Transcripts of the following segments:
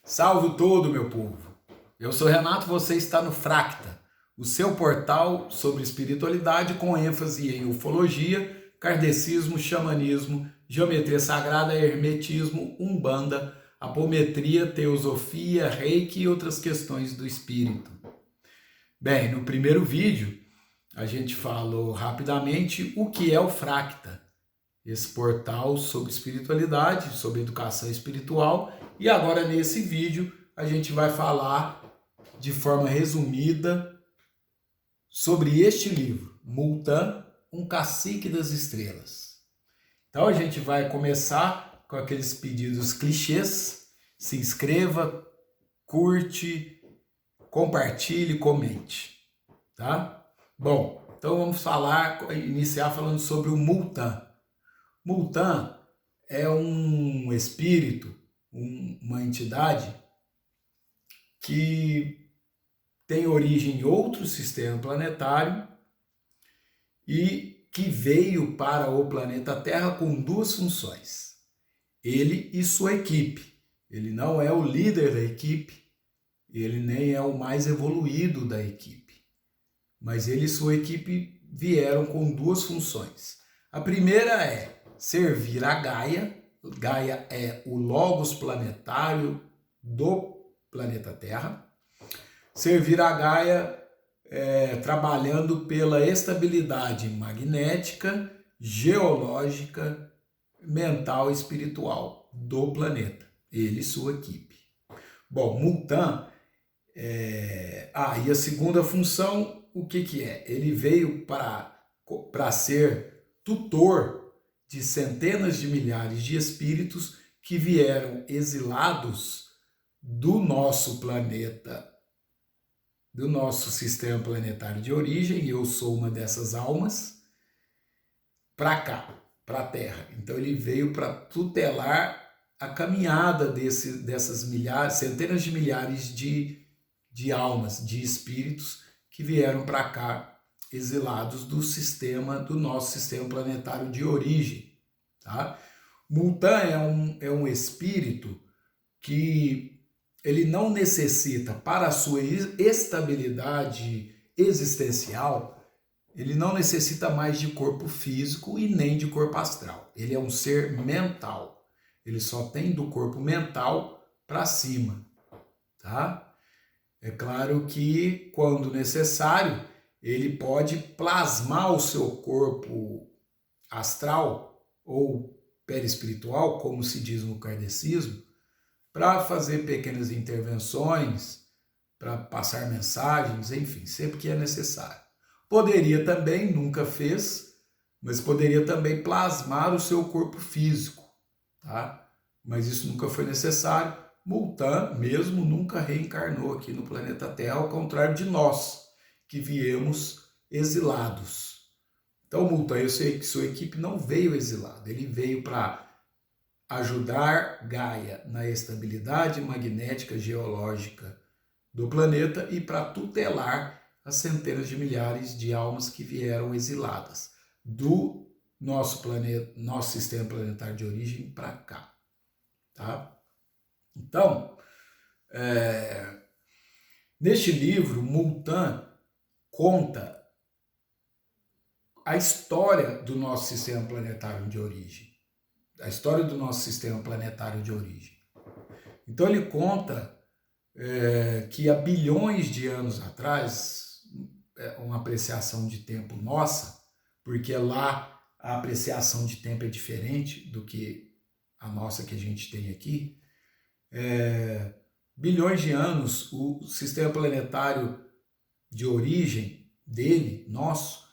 Salve todo, meu povo! Eu sou Renato, você está no Fracta, o seu portal sobre espiritualidade com ênfase em ufologia, kardecismo, xamanismo, geometria sagrada, hermetismo, umbanda, apometria, teosofia, reiki e outras questões do espírito. Bem, no primeiro vídeo a gente falou rapidamente o que é o Fracta, esse portal sobre espiritualidade, sobre educação espiritual, e agora nesse vídeo a gente vai falar de forma resumida sobre este livro, Multan, um cacique das estrelas. Então a gente vai começar com aqueles pedidos clichês: se inscreva, curte, compartilhe, comente, tá? Bom, então vamos iniciar falando sobre o Multan. Multan é um espírito, uma entidade que tem origem em outro sistema planetário e que veio para o planeta Terra com duas funções. Ele e sua equipe. Ele não é o líder da equipe, ele nem é o mais evoluído da equipe, mas ele e sua equipe vieram com duas funções. A primeira é servir a Gaia. Gaia é o logos planetário do planeta Terra. Servir a Gaia trabalhando pela estabilidade magnética, geológica, mental e espiritual do planeta. Ele e sua equipe. Bom, Multan, e a segunda função, o que é? Ele veio para ser tutor de centenas de milhares de espíritos que vieram exilados do nosso planeta, do nosso sistema planetário de origem. Eu sou uma dessas almas, para cá, para a Terra. Então ele veio para tutelar a caminhada dessas milhares, centenas de milhares de almas, de espíritos que vieram para cá exilados do nosso sistema planetário de origem, tá? Multan é um espírito que ele não necessita, para a sua estabilidade existencial, ele não necessita mais de corpo físico e nem de corpo astral. Ele é um ser mental. Ele só tem do corpo mental para cima, tá? É claro que, quando necessário, ele pode plasmar o seu corpo astral ou perispiritual, como se diz no kardecismo, para fazer pequenas intervenções, para passar mensagens, enfim, sempre que é necessário. Poderia também, nunca fez, mas poderia também plasmar o seu corpo físico, tá? Mas isso nunca foi necessário. Multan mesmo nunca reencarnou aqui no planeta Terra, ao contrário de nós, que viemos exilados. Então, Multan, eu sei que sua equipe não veio exilada, ele veio para ajudar Gaia na estabilidade magnética geológica do planeta e para tutelar as centenas de milhares de almas que vieram exiladas do nosso planeta, nosso sistema planetário de origem para cá, tá? Então, neste livro, Multan conta a história do nosso sistema planetário de origem, a história do nosso sistema planetário de origem. Então ele conta que há bilhões de anos atrás, uma apreciação de tempo nossa, porque lá a apreciação de tempo é diferente do que a nossa que a gente tem aqui, bilhões de anos, o sistema planetário de origem dele, nosso,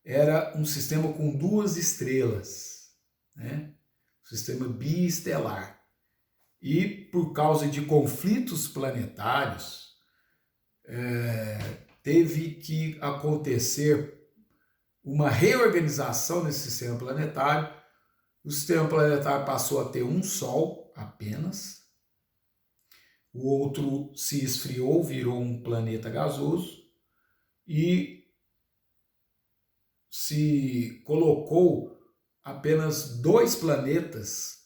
era um sistema com duas estrelas, né? Sistema biestelar. E por causa de conflitos planetários, teve que acontecer uma reorganização nesse sistema planetário. O sistema planetário passou a ter um Sol apenas, o outro se esfriou, virou um planeta gasoso e se colocou apenas dois planetas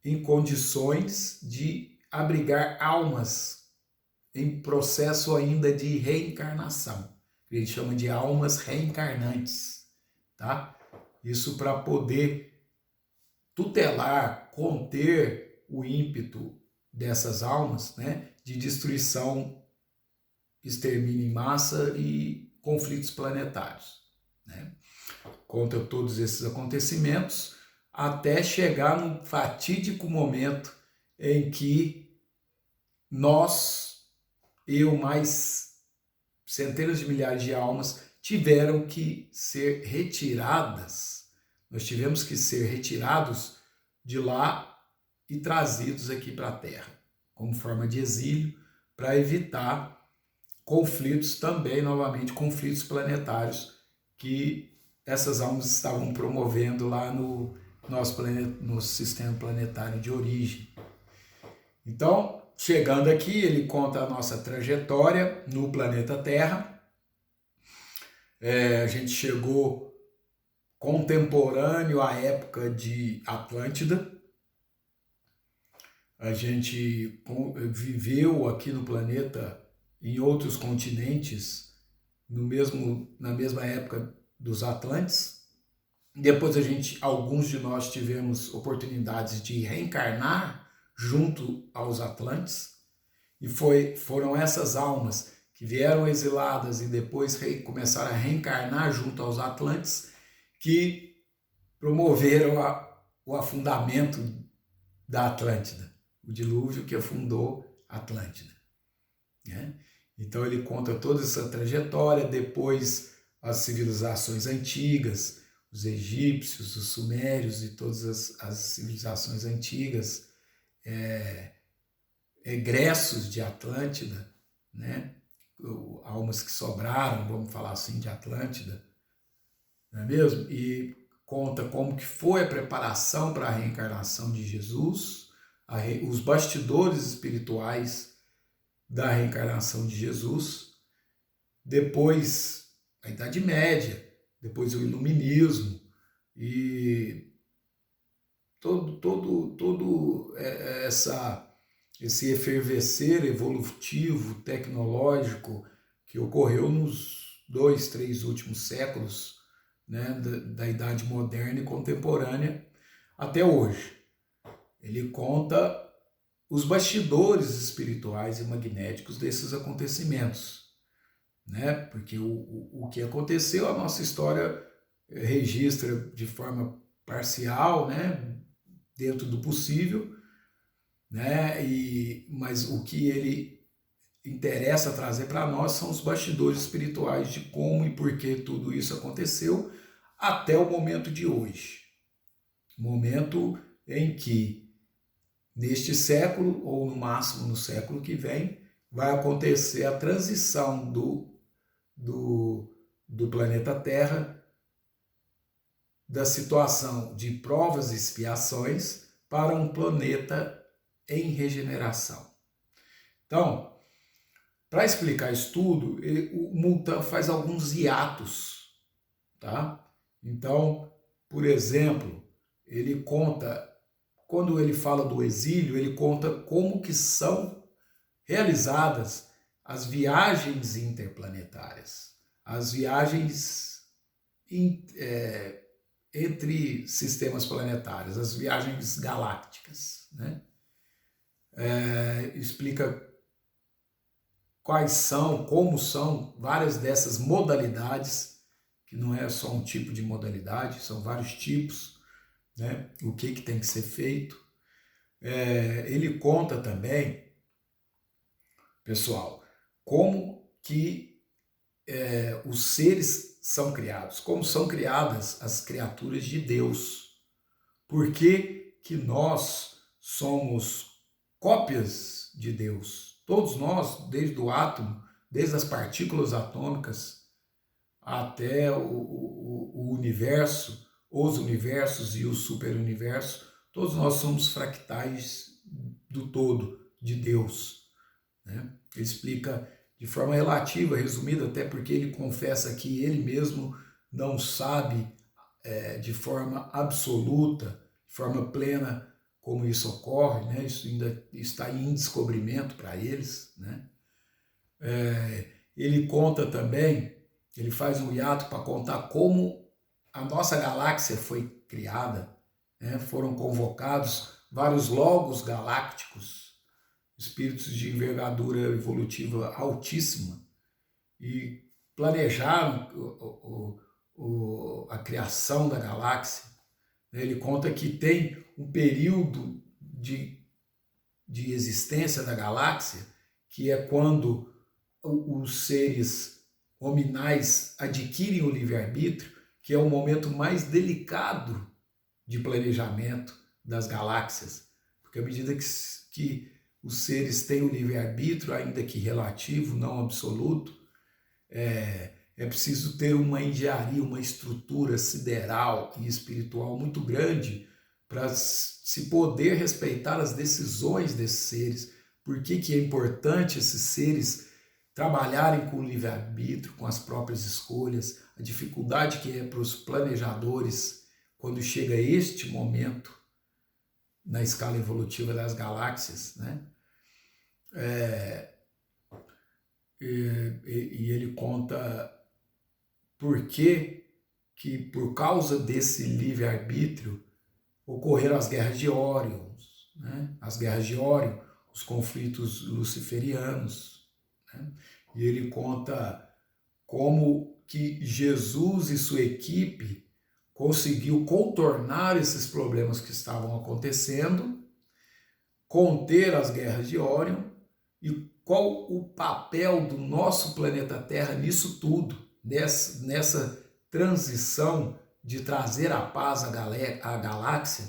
em condições de abrigar almas em processo ainda de reencarnação, que a gente chama de almas reencarnantes, tá? Isso para poder tutelar, conter o ímpeto dessas almas, né, de destruição, extermínio em massa e conflitos planetários, né? Conta todos esses acontecimentos até chegar num fatídico momento em que nós, eu mais centenas de milhares de almas, tiveram que ser retiradas. Nós tivemos que ser retirados de lá e trazidos aqui para a Terra, como forma de exílio, para evitar conflitos também, novamente, conflitos planetários que essas almas estavam promovendo lá no nosso planeta, no sistema planetário de origem. Então, chegando aqui, ele conta a nossa trajetória no planeta Terra. A gente chegou contemporâneo à época de Atlântida. A gente viveu aqui no planeta, em outros continentes, na mesma época dos Atlantes. Depois alguns de nós tivemos oportunidades de reencarnar junto aos Atlantes, e foram essas almas que vieram exiladas e depois começaram a reencarnar junto aos Atlantes que promoveram o afundamento da Atlântida, o dilúvio que afundou a Atlântida, né? Então ele conta toda essa trajetória, depois as civilizações antigas, os egípcios, os sumérios e todas as civilizações antigas, egressos de Atlântida, né? Almas que sobraram, vamos falar assim, de Atlântida, não é mesmo? E conta como que foi a preparação para a reencarnação de Jesus, os bastidores espirituais da reencarnação de Jesus, depois a Idade Média, depois o Iluminismo e todo esse efervescer evolutivo, tecnológico que ocorreu nos 2, 3 últimos séculos, né, da Idade Moderna e Contemporânea até hoje. Ele conta os bastidores espirituais e magnéticos desses acontecimentos, né? Porque o que aconteceu, a nossa história registra de forma parcial, né? Dentro do possível, né? Mas o que ele interessa trazer para nós são os bastidores espirituais de como e por que tudo isso aconteceu até o momento de hoje. Momento em que, neste século, ou no máximo no século que vem, vai acontecer a transição do planeta Terra da situação de provas e expiações para um planeta em regeneração. Então, para explicar isso tudo, o Multan faz alguns hiatos, tá? Então, por exemplo, ele conta, quando ele fala do exílio, ele conta como que são realizadas as viagens interplanetárias, as viagens entre sistemas planetários, as viagens galácticas, né? Explica quais são, como são várias dessas modalidades, que não é só um tipo de modalidade, são vários tipos, né? O que tem que ser feito. Ele conta também, pessoal, como que os seres são criados, como são criadas as criaturas de Deus. Por que que nós somos cópias de Deus? Todos nós, desde o átomo, desde as partículas atômicas até o universo, os universos e o superuniverso, todos nós somos fractais do todo, de Deus, né? Ele explica de forma relativa, resumida, até porque ele confessa que ele mesmo não sabe de forma absoluta, de forma plena, como isso ocorre, né? Isso ainda está em descobrimento para eles, né? Ele conta também, ele faz um hiato para contar como a nossa galáxia foi criada, né? Foram convocados vários logos galácticos, espíritos de envergadura evolutiva altíssima, e planejaram a criação da galáxia. Ele conta que tem um período de existência da galáxia, que é quando os seres hominais adquirem o livre-arbítrio, que é o momento mais delicado de planejamento das galáxias, porque à medida que os seres têm o livre-arbítrio, ainda que relativo, não absoluto, é preciso ter uma engenharia, uma estrutura sideral e espiritual muito grande para se poder respeitar as decisões desses seres. Por que é importante esses seres trabalharem com o livre-arbítrio, com as próprias escolhas, a dificuldade que é para os planejadores quando chega este momento na escala evolutiva das galáxias, né? E ele conta por que por causa desse livre-arbítrio, ocorreram as guerras de Órion, né? As guerras de Órion, os conflitos luciferianos, né? E ele conta como que Jesus e sua equipe conseguiu contornar esses problemas que estavam acontecendo, conter as guerras de Órion, e qual o papel do nosso planeta Terra nisso tudo, nessa transição de trazer a paz à galáxia.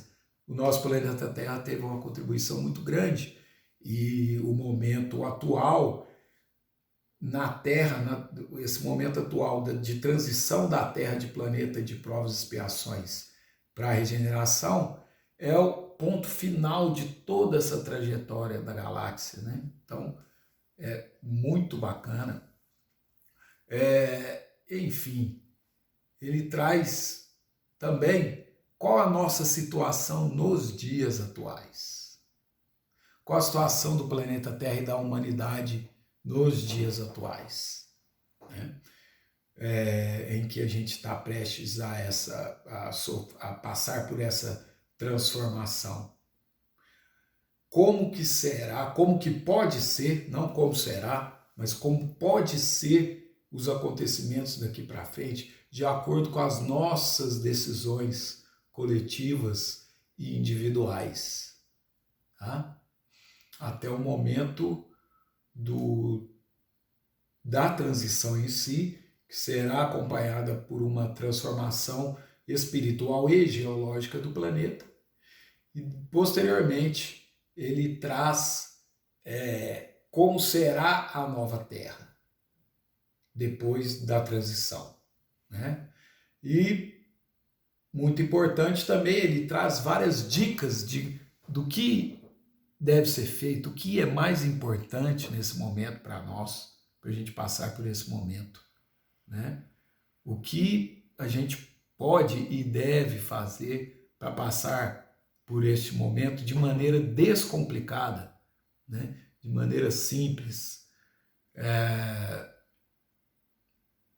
O nosso planeta Terra teve uma contribuição muito grande, e o momento atual na Terra, esse momento atual de transição da Terra de planeta de provas e expiações para a regeneração, é o ponto final de toda essa trajetória da galáxia, né? Então, é muito bacana. Enfim, ele traz também qual a nossa situação nos dias atuais. Qual a situação do planeta Terra e da humanidade nos dias atuais, né? Em que a gente está prestes a passar por essa transformação. Como que será, como que pode ser, não como será, mas como pode ser os acontecimentos daqui para frente, de acordo com as nossas decisões coletivas e individuais, tá? Até o momento da transição em si, que será acompanhada por uma transformação espiritual e geológica do planeta, e posteriormente ele traz como será a nova Terra depois da transição, né? E muito importante também, ele traz várias dicas do que deve ser feito, o que é mais importante nesse momento para nós, para a gente passar por esse momento, né? O que a gente pode e deve fazer para passar por este momento de maneira descomplicada, né? De maneira simples,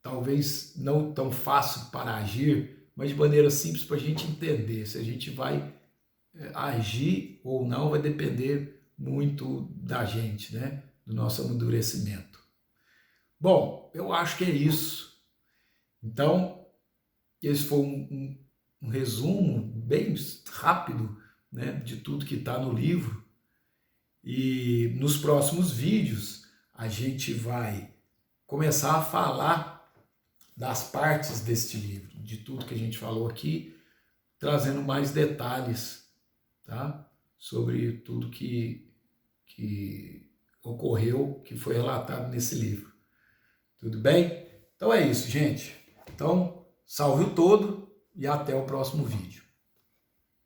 talvez não tão fácil para agir, mas de maneira simples para a gente entender se a gente vai agir ou não, vai depender muito da gente, né? Do nosso amadurecimento. Bom, eu acho que é isso. Então, esse foi um resumo bem rápido, né, de tudo que está no livro. E nos próximos vídeos a gente vai começar a falar das partes deste livro, de tudo que a gente falou aqui, trazendo mais detalhes, tá? Sobre tudo que ocorreu, que foi relatado nesse livro. Tudo bem? Então é isso, gente. Então, salve o todo e até o próximo vídeo.